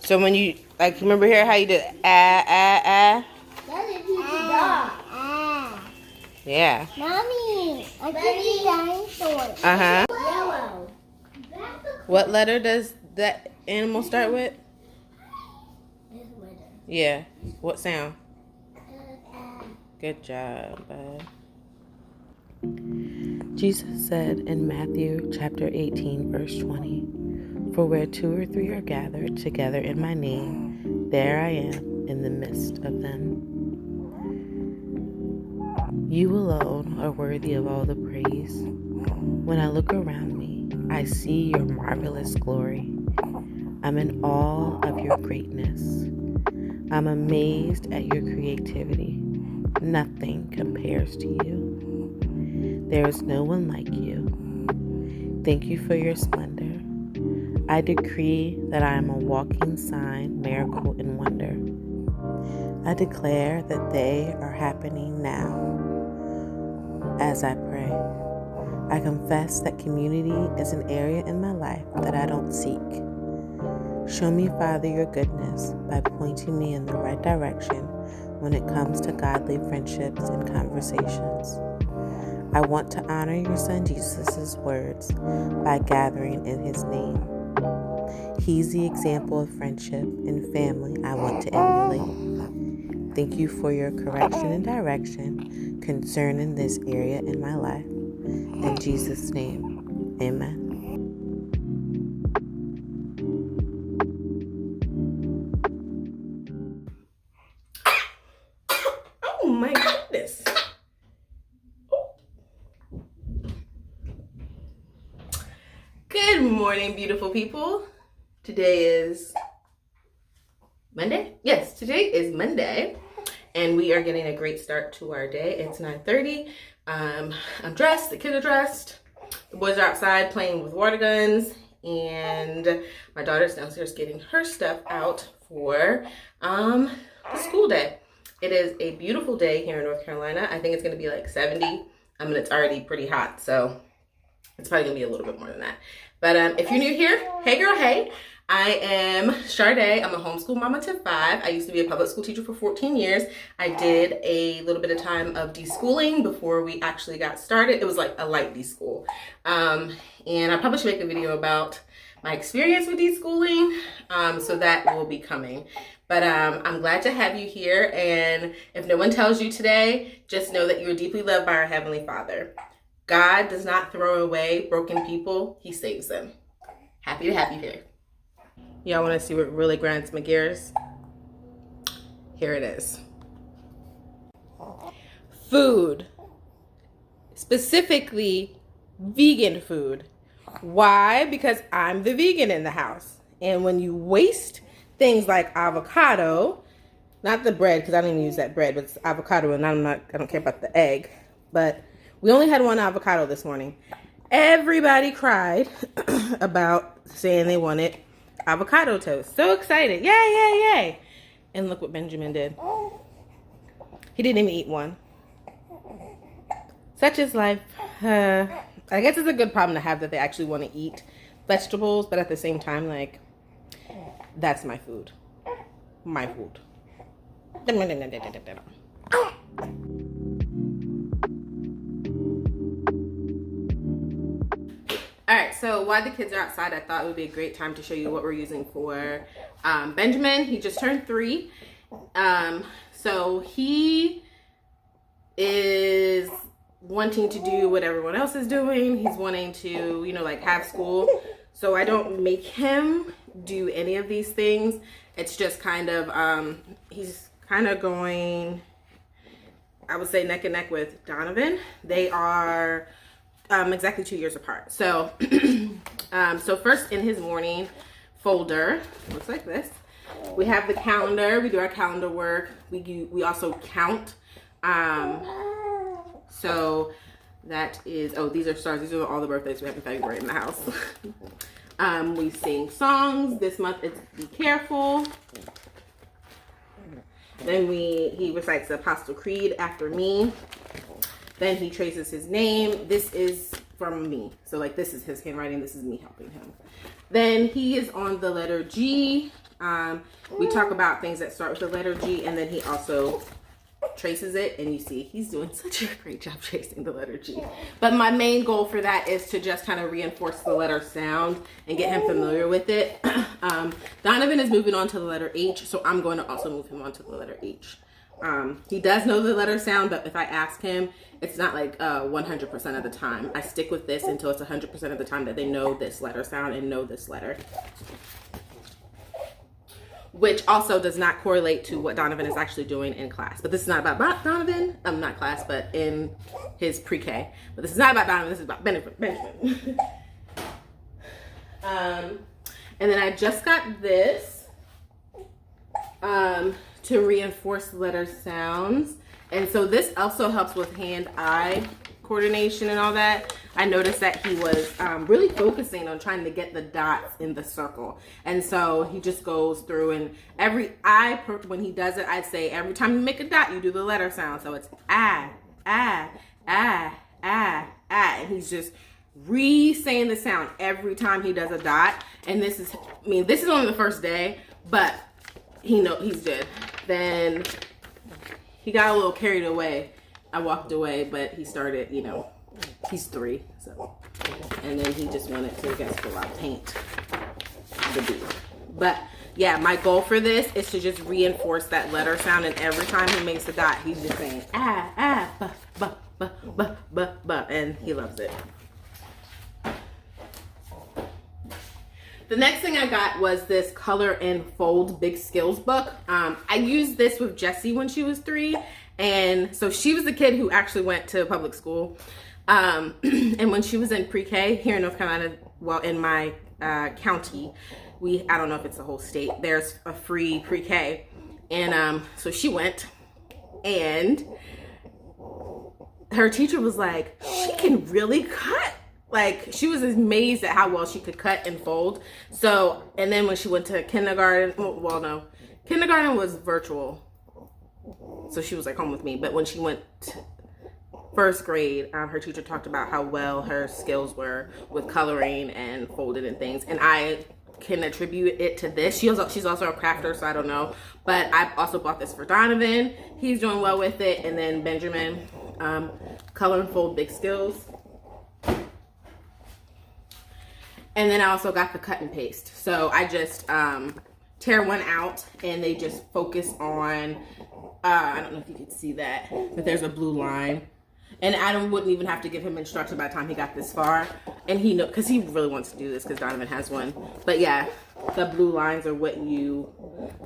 So when you, like, remember here how you did ah? That is dog. Yeah. Mommy, I see dinosaurs. Uh-huh. Yellow. What letter does that animal start with? This letter. Yeah. What sound? Good job, bud. Jesus said in Matthew chapter 18, verse 20, "For where 2 or 3 are gathered together in my name, there I am in the midst of them." You alone are worthy of all the praise. When I look around me, I see your marvelous glory. I'm in awe of your greatness. I'm amazed at your creativity. Nothing compares to you. There is no one like you. Thank you for your splendor. I decree that I am a walking sign, miracle, and wonder. I declare that they are happening now as I pray. I confess that community is an area in my life that I don't seek. Show me, Father, your goodness by pointing me in the right direction when it comes to godly friendships and conversations. I want to honor your Son Jesus' words by gathering in his name. He's the example of friendship and family I want to emulate. Thank you for your correction and direction concerning this area in my life. In Jesus' name, amen. Oh my goodness. Good morning, beautiful people. Today is Monday? Yes, today is Monday, and we are getting a great start to our day. It's 9:30. I'm dressed, the kids are dressed, the boys are outside playing with water guns, and my daughter's downstairs getting her stuff out for the school day. It is a beautiful day here in North Carolina. I think it's going to be like 70. I mean, it's already pretty hot, so it's probably going to be a little bit more than that. But if you're new here, hey girl, hey. I am Shardae. I'm a homeschool mama to 5. I used to be a public school teacher for 14 years. I did a little bit of time of deschooling before we actually got started. It was like a light deschool. And I probably should make a video about my experience with deschooling. So that will be coming. But I'm glad to have you here. And if no one tells you today, just know that you are deeply loved by our Heavenly Father. God does not throw away broken people. He saves them. Happy to have you here. Y'all want to see what really grinds my gears? Here it is. Food. Specifically, vegan food. Why? Because I'm the vegan in the house. And when you waste things like avocado, not the bread, because I don't even use that bread, but it's avocado, and I don't care about the egg. But we only had one avocado this morning. Everybody cried about saying they wanted avocado toast. So excited. Yay, yay, yay. And look what Benjamin did. He didn't even eat one. Such is life. I guess it's a good problem to have that they actually want to eat vegetables, but at the same time, like, that's my food. My food. Alright, so while the kids are outside, I thought it would be a great time to show you what we're using for Benjamin. He just turned 3. So he is wanting to do what everyone else is doing. He's wanting to, like, have school. So I don't make him do any of these things. It's just kind of, he's kind of going, I would say, neck and neck with Donovan. They are exactly 2 years apart. So, so first in his morning folder, looks like this. We have the calendar. We do our calendar work. We also count. So that is, oh, these are stars. These are all the birthdays we have in February in the house. We sing songs. This month it's Be Careful. Then he recites the Apostle Creed after me. Then he traces his name. This is from me. So like this is his handwriting. This is me helping him. Then he is on the letter G We talk about things that start with the letter G, and then he also traces it, and you see he's doing such a great job tracing the letter G. But my main goal for that is to just kind of reinforce the letter sound and get him familiar with it. Donovan is moving on to the letter H, so I'm going to also move him on to the letter H. He does know the letter sound, but if I ask him, it's not like 100% of the time. I stick with this until it's 100% of the time that they know this letter sound and know this letter. Which also does not correlate to what Donovan is actually doing in class. But this is not about Donovan, not class, but in his pre-K. But this is not about Donovan, this is about Benjamin. And then I just got this to reinforce the letter sounds. And so this also helps with hand-eye coordination and all that. I noticed that he was really focusing on trying to get the dots in the circle. And so he just goes through, and when he does it, I'd say every time you make a dot, you do the letter sound. So it's ah, ah, ah, ah, ah. And he's just re-saying the sound every time he does a dot. And this is only the first day, but he's good. Then he got a little carried away. I walked away, but he started, he's 3, so. And then he just wanted to, fill out paint the B. But yeah, my goal for this is to just reinforce that letter sound, and every time he makes a dot, he's just saying, ah, ah, ba, ba, ba, ba, ba, ba, and he loves it. The next thing I got was this Color and Fold Big Skills book. I used this with Jessie when she was 3. And so she was the kid who actually went to public school. And when she was in pre-K here in North Carolina, well, in my county, I don't know if it's the whole state, there's a free pre-K. And so she went, and her teacher was like, she can really cut. Like, she was amazed at how well she could cut and fold. So, and then when she went to kindergarten, well, no, kindergarten was virtual. So she was like home with me. But when she went to first grade, her teacher talked about how well her skills were with coloring and folding and things. And I can attribute it to this. She's also a crafter, so I don't know. But I also bought this for Donovan. He's doing well with it. And then Benjamin, Color and Fold Big Skills. And then I also got the cut and paste. So I just tear one out, and they just focus on, I don't know if you can see that, but there's a blue line. And Adam wouldn't even have to give him instructions by the time he got this far. And because he really wants to do this because Donovan has one. But yeah, the blue lines are what you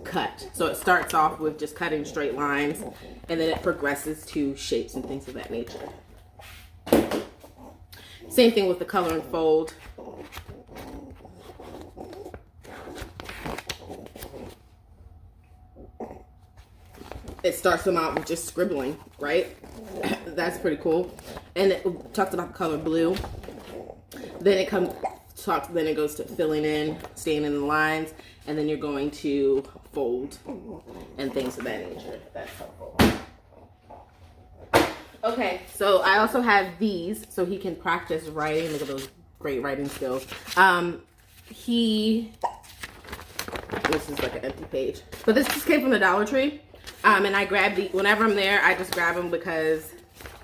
cut. So it starts off with just cutting straight lines, and then it progresses to shapes and things of that nature. Same thing with the Color and Fold. It starts them out with just scribbling, right? That's pretty cool. And it talks about the color blue. Then it goes to filling in, staying in the lines, and then you're going to fold and things of that nature. That's helpful. Okay, so I also have these so he can practice writing. Look at those great writing skills. This is like an empty page, but this just came from the Dollar Tree. And I grab whenever I'm there, I just grab them because,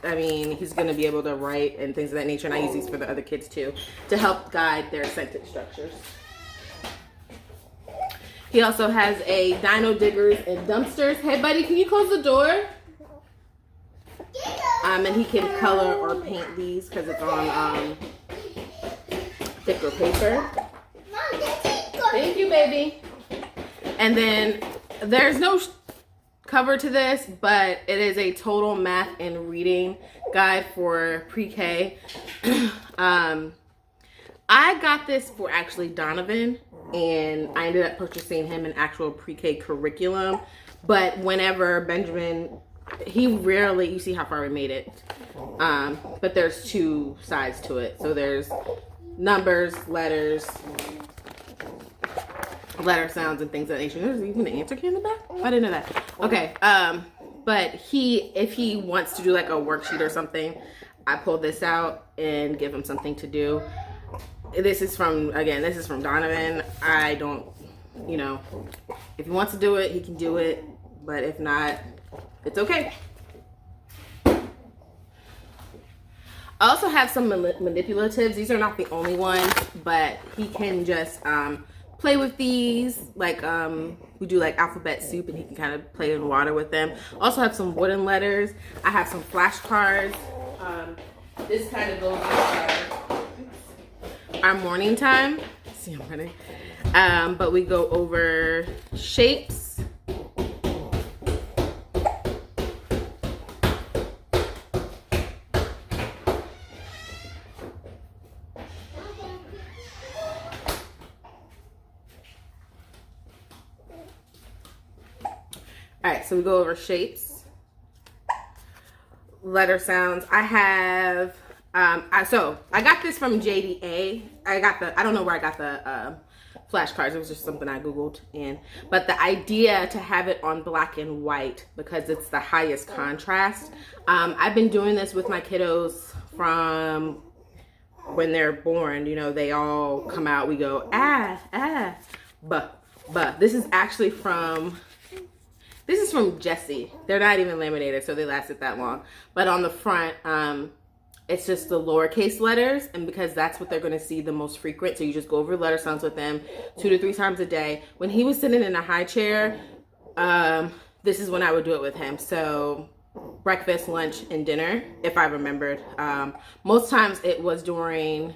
he's going to be able to write and things of that nature. And I use these for the other kids too, to help guide their sentence structures. He also has a Dino Diggers and Dumpsters. Hey buddy, can you close the door? And he can color or paint these because it's on thicker paper. Thank you, baby. And then there's no cover to this, but it is a total math and reading guide for pre-K. I got this for actually Donovan, and I ended up purchasing him an actual pre-K curriculum. But whenever Benjamin, he rarely, you see how far we made it. But there's 2 sides to it. So there's numbers, letter sounds, and things of that nature. There's even an answer key in the back? I didn't know that. Okay. But if he wants to do like a worksheet or something, I pull this out and give him something to do. This is from Donovan. I don't you know, if he wants to do it, he can do it. But if not, it's okay. I also have some manipulatives. These are not the only ones, but he can just play with these. Like we do like alphabet soup, and he can kind of play in water with them. Also have some wooden letters. I have some flashcards. This kind of goes with our morning time. See, I'm running. But we go over shapes. All right, so we go over shapes, letter sounds. I have, so I got this from JDA. I don't know where I got the flashcards. It was just something I Googled but the idea to have it on black and white because it's the highest contrast. I've been doing this with my kiddos from when they're born. You know, they all come out, we go, but this is actually from Jessie. They're not even laminated, so they lasted that long. But on the front, it's just the lowercase letters, and because that's what they're going to see the most frequent, so you just go over letter sounds with them 2 to 3 times a day. When he was sitting in a high chair, this is when I would do it with him. So breakfast, lunch, and dinner, if I remembered. Most times it was during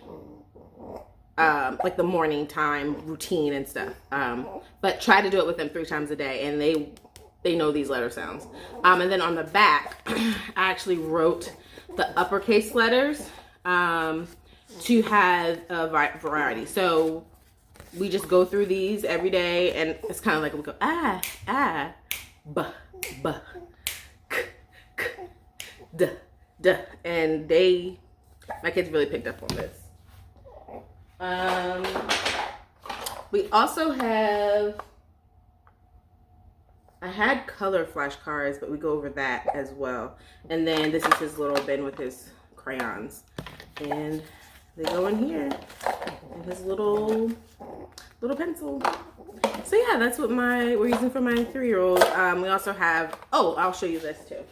like the morning time routine and stuff. But try to do it with them 3 times a day, and they know these letter sounds. And then on the back, I actually wrote the uppercase letters to have a variety. So we just go through these every day, and it's kind of like we go b, k, k, d, d, and my kids really picked up on this. We also have, I had color flashcards, but we go over that as well. And then this is his little bin with his crayons. And they go in here. And his little pencil. So yeah, that's what we're using for my 3-year-old. We also have, I'll show you this too.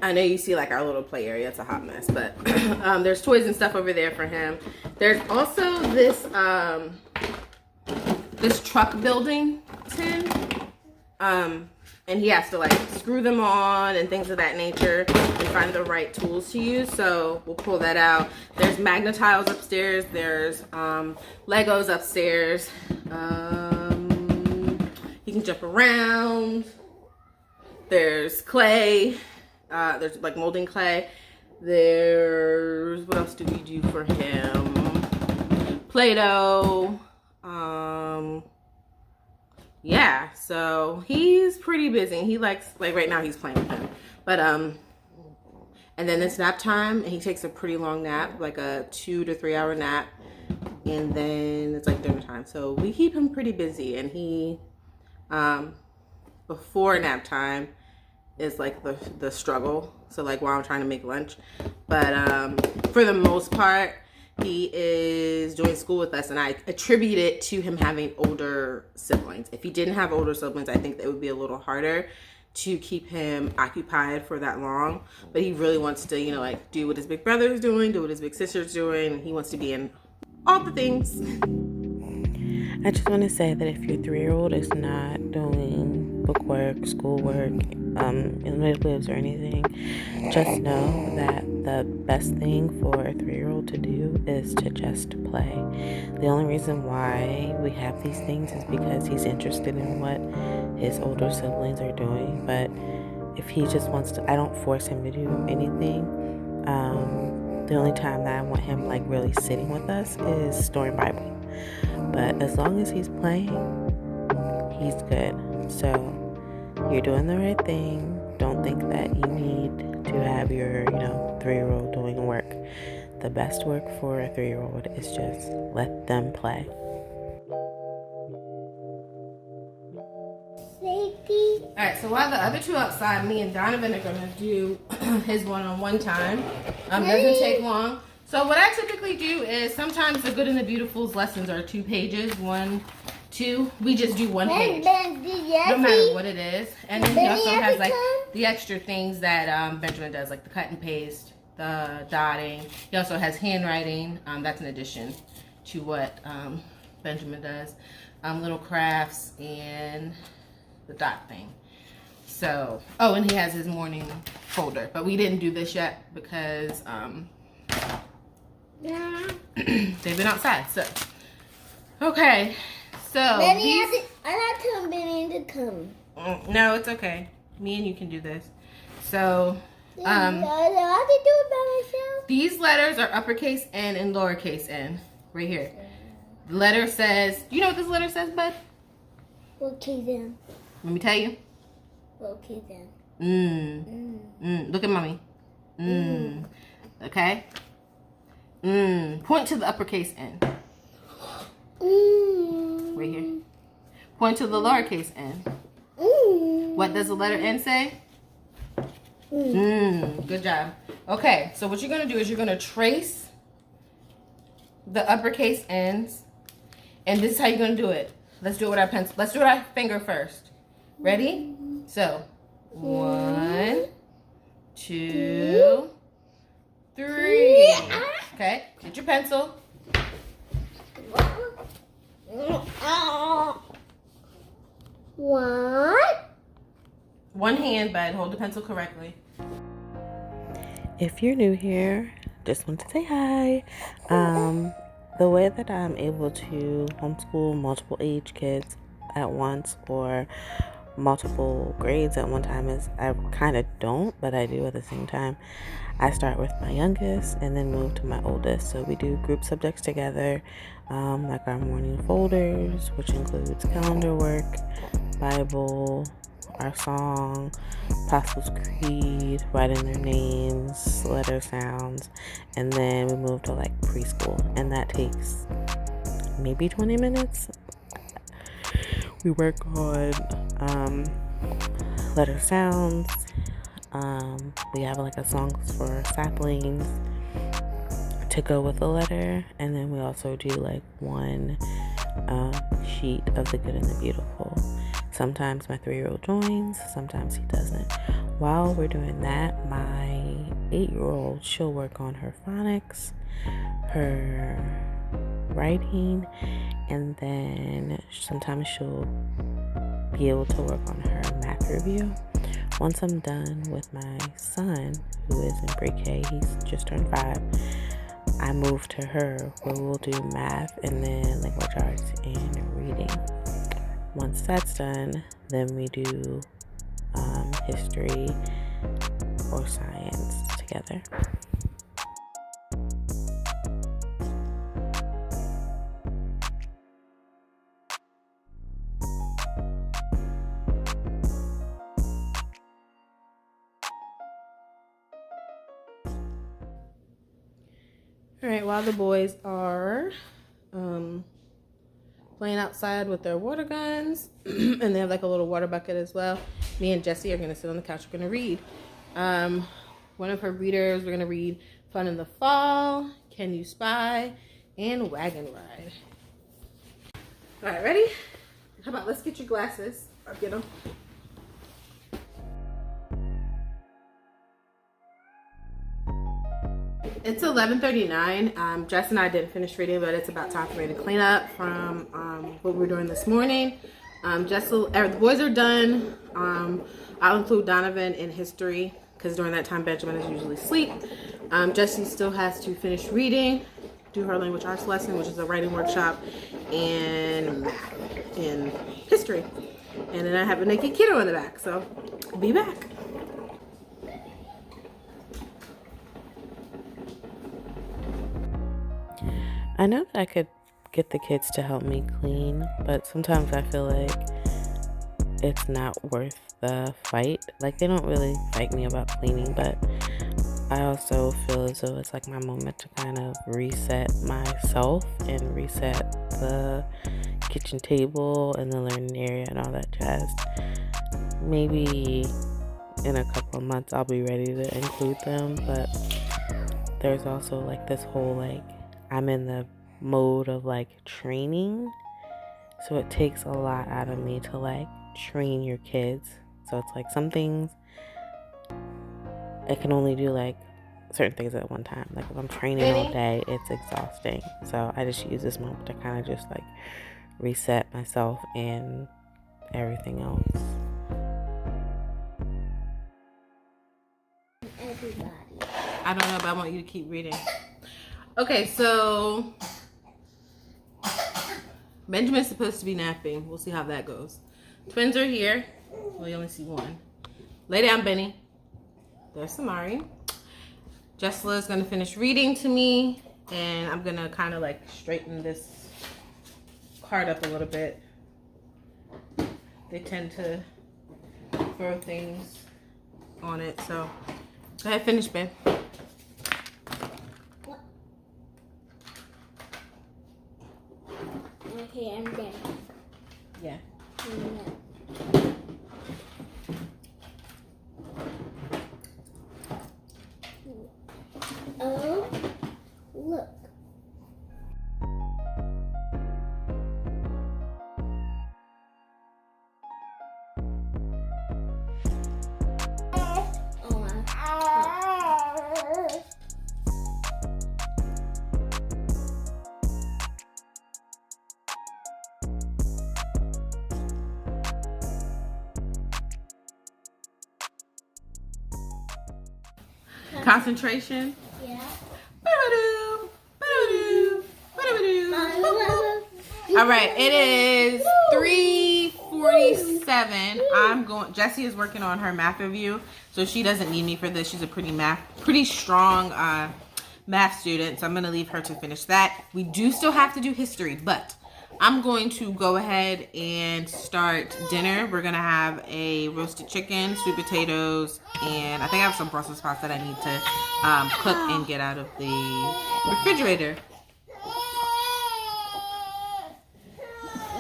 I know you see like our little play area. It's a hot mess, but there's toys and stuff over there for him. There's also this this truck building tin, and he has to like screw them on and things of that nature and find the right tools to use. So we'll pull that out. There's Magnetiles upstairs. There's Legos upstairs. He can jump around. There's clay. There's like molding clay. There's, what else do we do for him? Play-Doh. Yeah, so he's pretty busy. He likes, like right now he's playing with him. But, and then it's nap time, and he takes a pretty long nap, like a 2 to 3 hour nap. And then it's like dinner time. So we keep him pretty busy, and he, before nap time, is like the struggle. So like while I'm trying to make lunch, but for the most part he is doing school with us, and I attribute it to him having older siblings. If he didn't have older siblings, I think that would be a little harder to keep him occupied for that long. But he really wants to, you know, like do what his big brother is doing, do what his big sister's doing. He wants to be in all the things. I just want to say that if your 3-year-old is not doing bookwork, schoolwork, manipulatives or anything, just know that the best thing for a 3-year-old to do is to just play. The only reason why we have these things is because he's interested in what his older siblings are doing. But if he just wants to, I don't force him to do anything. The only time that I want him like really sitting with us is storing Bible. But as long as he's playing, he's good. So you're doing the right thing. Don't think that you need to have your, 3-year-old doing work. The best work for a 3-year-old is just let them play. See? Alright, so while the other two outside, me and Donovan are gonna do his one-on-one time. Doesn't take long. So what I typically do is sometimes the Good and the Beautiful's lessons are 2 pages, 1, 2. We just do 1 page. No matter what it is. And then he also has like the extra things that Benjamin does, like the cut and paste, the dotting. He also has handwriting. That's in addition to what Benjamin does. Little crafts and the dot thing. So, oh, and he has his morning folder, but we didn't do this yet because they've been outside. So, okay, so I like Benny to come. No, it's okay. Me and you can do this. So, I can do it by myself. these letters are uppercase N and lowercase n, right here. The letter says, you know what this letter says, bud? Okay then. Let me tell you. Okay then. Look at mommy. Okay. Point to the uppercase N. Right here. Point to the lowercase n. What does the letter N say? Good job. Okay, so what you're going to do is you're going to trace the uppercase N's. And this is how you're going to do it. Let's do it with our pencil. Let's do it with our finger first. Ready? So, 1, 2, 3. Okay, get your pencil. What? One hand, bud. Hold the pencil correctly. If you're new here, just want to say hi. The way that I'm able to homeschool multiple age kids at once or multiple grades at one time is I kind of don't, but I do at the same time. I start with my youngest and then move to my oldest. So we do group subjects together, like our morning folders, which includes calendar work, Bible, our song, Apostles' Creed, writing their names, letter sounds, and then we move to like preschool, and that takes maybe 20 minutes. We work on letter sounds. We have like a songs for saplings to go with the letter, and then we also do like one sheet of the Good and the Beautiful. Sometimes my 3-year-old joins, sometimes he doesn't. While we're doing that, my 8-year-old, she'll work on her phonics, her writing, and then sometimes she'll be able to work on her math review. Once I'm done with my son, who is in pre-K, he's just turned 5, I move to her where we'll do math and then language arts and reading. Once that's done, then we do history or science together. All right, while the boys are playing outside with their water guns, and they have like a little water bucket as well, me and Jessie are going to sit on the couch. We're going to read. One of her readers, we're going to read Fun in the Fall, Can You Spy, and Wagon Ride. All right, ready? How about let's get your glasses. I'll get them. It's 11:39. Jess and I didn't finish reading, but it's about time for me to clean up from what we were doing this morning. The boys are done. I'll include Donovan in history because during that time Benjamin is usually asleep. Jessie still has to finish reading, do her language arts lesson, which is a writing workshop, and math and history. And then I have a naked kiddo in the back, so I'll be back. I know that I could get the kids to help me clean, but sometimes I feel like it's not worth the fight. Like, they don't really fight me about cleaning, but I also feel as though it's like my moment to kind of reset myself and reset the kitchen table and the learning area and all that jazz. maybe in a couple of months I'll be ready to include them, but there's also like this whole like I'm in the mode of like training, so it takes a lot out of me to like train your kids. So it's like some things I can only do like certain things at one time. Like if I'm training all day, it's exhausting. So I just use this moment to kind of just like reset myself and everything else. Everybody. I don't know, but I want you to keep reading. Okay, so Benjamin's supposed to be napping. We'll see how that goes. Twins are here. Well, you only see one. Lay down, Benny. There's Samari. Jessla is going to finish reading to me, and I'm going to kind of like straighten this card up a little bit. They tend to throw things on it, so go ahead, finish, Ben. Okay, I'm done. Yeah. Oh, look. Concentration. Yeah. All right, it is 3:47. Jessie is working on her math review, so she doesn't need me for this. She's a pretty strong math student, so I'm gonna leave her to finish that. We do still have to do history, but I'm going to go ahead and start dinner. We're gonna have a roasted chicken, sweet potatoes, and I think I have some Brussels sprouts that I need to cook and get out of the refrigerator.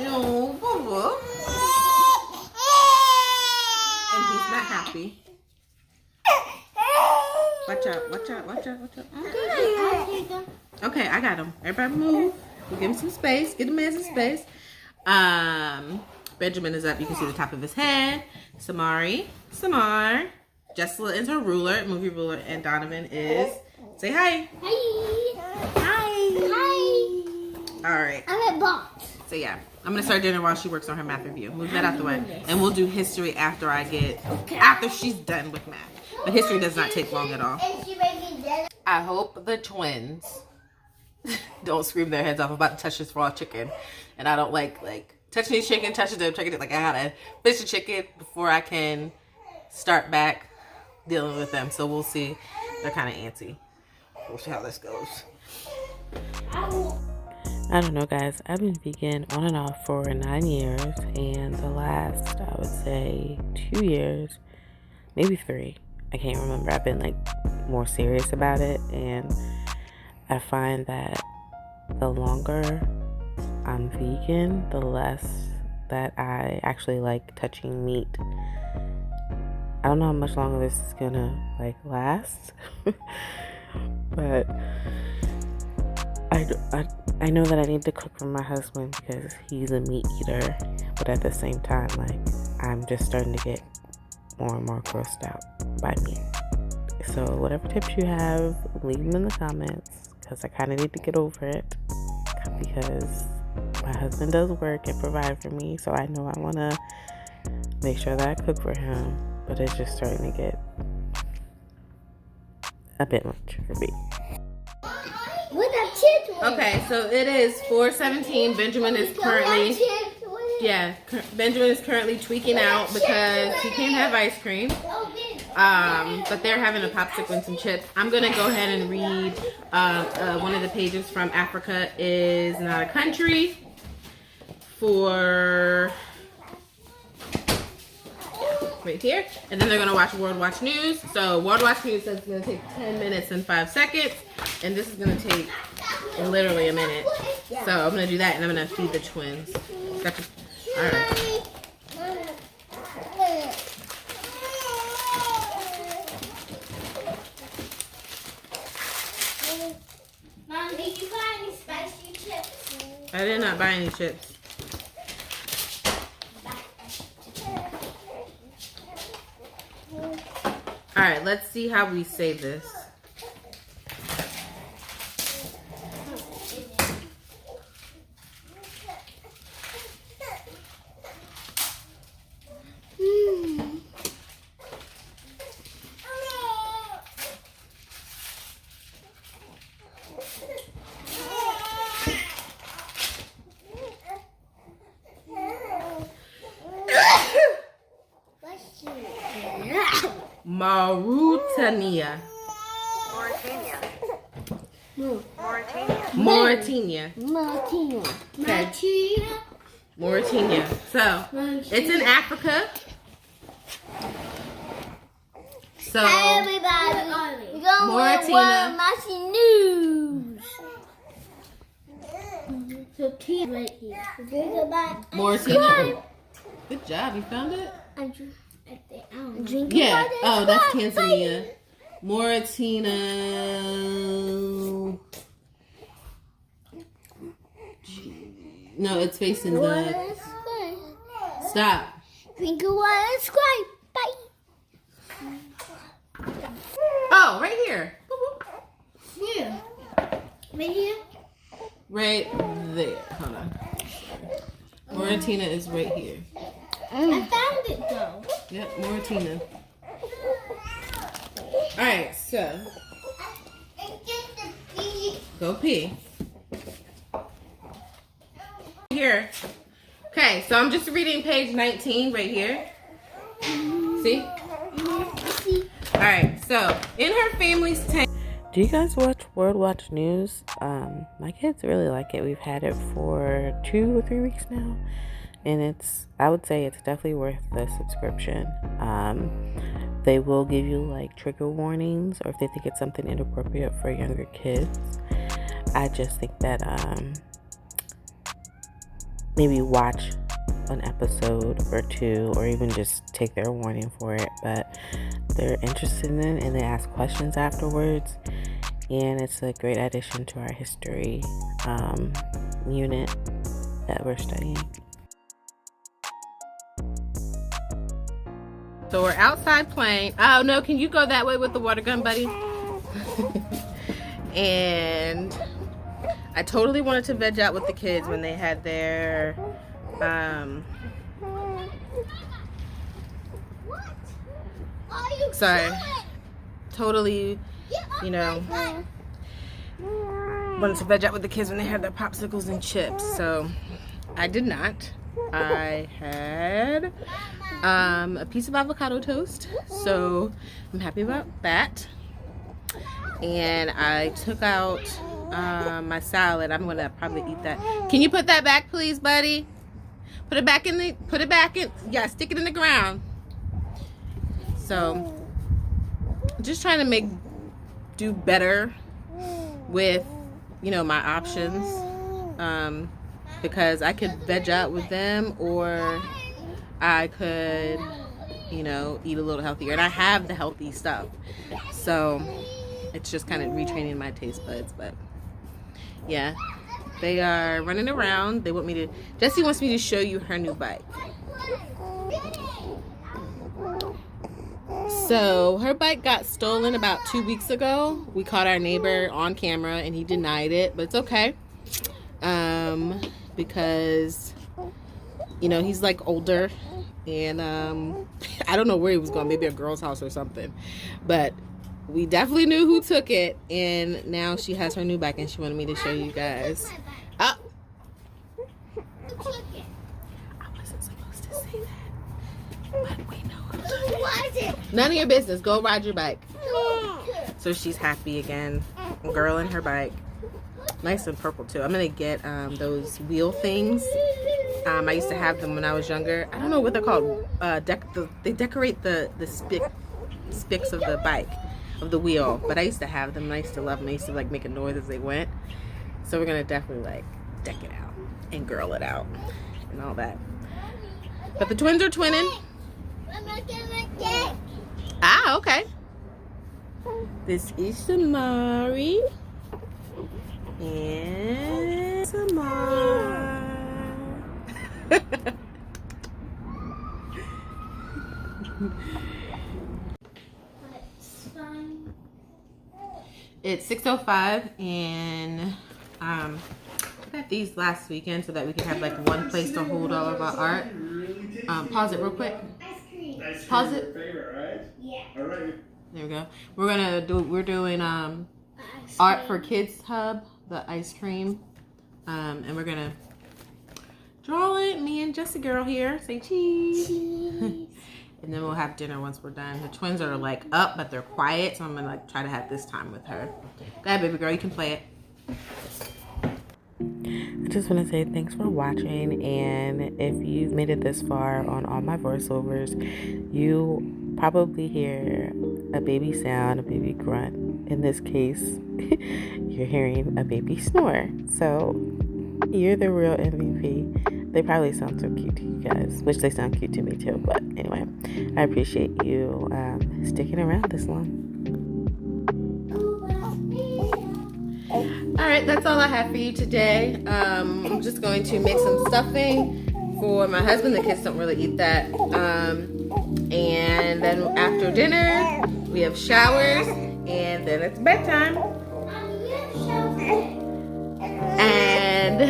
No, Bubba. And he's not happy. Watch out, watch out, watch out, watch out. Okay, I got him. Everybody move. We'll give him some space. Get the man some space. Benjamin is up. You can see the top of his head. Samar. Jessla is her ruler, movie ruler, and Donovan is. Say hi. Hi. All right. I'm a box. So yeah, I'm gonna start dinner while she works on her math review. Move that out the way, and we'll do history after she's done with math. But history does not take long at all. I hope the twins don't scream their heads off about to touch this raw chicken, and I don't like touching these chicken, touching them, checking it. Like I gotta finish the chicken before I can start back dealing with them. So we'll see. They're kind of antsy. We'll see how this goes. I don't know, guys. I've been vegan on and off for 9 years, and the last, I would say, 2 years, maybe 3. I can't remember. I've been like more serious about it, and I find that the longer I'm vegan, the less that I actually like touching meat. I don't know how much longer this is gonna like last, but I know that I need to cook for my husband because he's a meat eater, but at the same time, like, I'm just starting to get more and more grossed out by meat. So whatever tips you have, leave them in the comments, because I kind of need to get over it, because my husband does work and provide for me, so I know I want to make sure that I cook for him, but it's just starting to get a bit much for me. Okay, so it is 4:17. Benjamin is currently tweaking out because he can't have ice cream. But they're having a popsicle and some chips. I'm gonna go ahead and read one of the pages from Africa is Not a Country for right here, and then they're gonna watch World Watch News. So World Watch News says it's gonna take 10 minutes and 5 seconds, and this is gonna take literally a minute. So I'm gonna do that, and I'm gonna feed the twins. Gotcha. All right. I did not buy any chips. Alright, let's see how we save this. Mauritania. Mauritania. Okay. Mauritania. So, it's in Africa. So, Hi everybody. We're going Mauritania. watching news. So tea right here. Mauritania. Good job. You found it? Drink Yeah. Oh, that's Tanzania. Mauritania. No, it's facing the. Stop. Drink of water, subscribe. Bye. Oh, right here. Yeah. Right here. Right there. Hold on. Mauritania is right here. I found it though. Yep, Mauritania. Alright, so. Go pee. Here. Okay, so I'm just reading page 19 right here. See? Alright, so in her family's tank. Do you guys watch World Watch News? My kids really like it. We've had it for 2 or 3 weeks now. And I would say it's definitely worth the subscription. They will give you like trigger warnings, or if they think it's something inappropriate for younger kids. I just think that maybe watch an episode or 2, or even just take their warning for it. But they're interested in it, and they ask questions afterwards. And it's a great addition to our history unit that we're studying. So we're outside playing. Oh no, can you go that way with the water gun, buddy? And I totally wanted to veg out with the kids when they had their What? Are you sorry. doing? Totally, you know, wanted to veg out with the kids when they had their popsicles and chips. So I did not. I had a piece of avocado toast, so I'm happy about that. And I took out my salad. I'm gonna probably eat that. Can you put that back, please, buddy? Put it back in. Yeah, stick it in the ground. So just trying to do better with, you know, my options, because I could veg out with them, or I could, you know, eat a little healthier, and I have the healthy stuff, so it's just kind of retraining my taste buds. But yeah, they are running around. They want me to, Jessie wants me to show you her new bike. So her bike got stolen about 2 weeks ago. We caught our neighbor on camera and he denied it, but it's okay. Because, you know, he's like older, and I don't know where he was going, maybe a girl's house or something, but we definitely knew who took it, and now she has her new bike and she wanted me to show you guys. Oh, I wasn't supposed to say that, but we know who took it. Who was it? None of your business. Go ride your bike. So she's happy again. Girl and her bike. Nice and purple too. I'm gonna get those wheel things. I used to have them when I was younger. I don't know what they're called. They decorate the spicks of the bike, of the wheel. But I used to have them. And I used to love them. I used to like make a noise as they went. So we're gonna definitely like deck it out and girl it out and all that. But the twins are twinning. Ah, okay. This is Samari. And Samari. It's fine. It's 6:05 and I got these last weekend so that we could have like one place to hold all of our art. Pause it real quick. Ice cream. Pause it. Favorite, right? Yeah. All right. There we go. We're doing Ice Art for cream. Kids Hub, the ice cream. And we're gonna draw it. Me and Jessica girl here. Say cheese. Cheese. And then we'll have dinner once we're done. The twins are like up, but they're quiet, so I'm gonna like try to have this time with her. Go ahead, baby girl, you can play it. I just want to say thanks for watching, and if you've made it this far on all my voiceovers, you probably hear a baby sound, a baby grunt. In this case, you're hearing a baby snore. So you're the real MVP. They probably sound so cute to you guys, which they sound cute to me too. But anyway, I appreciate you sticking around this long. All right, that's all I have for you today. I'm just going to make some stuffing for my husband. The kids don't really eat that. And then after dinner, we have showers, and then it's bedtime. And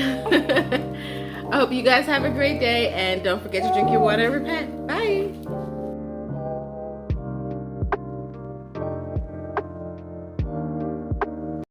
I hope you guys have a great day, and don't forget to drink your water and repent.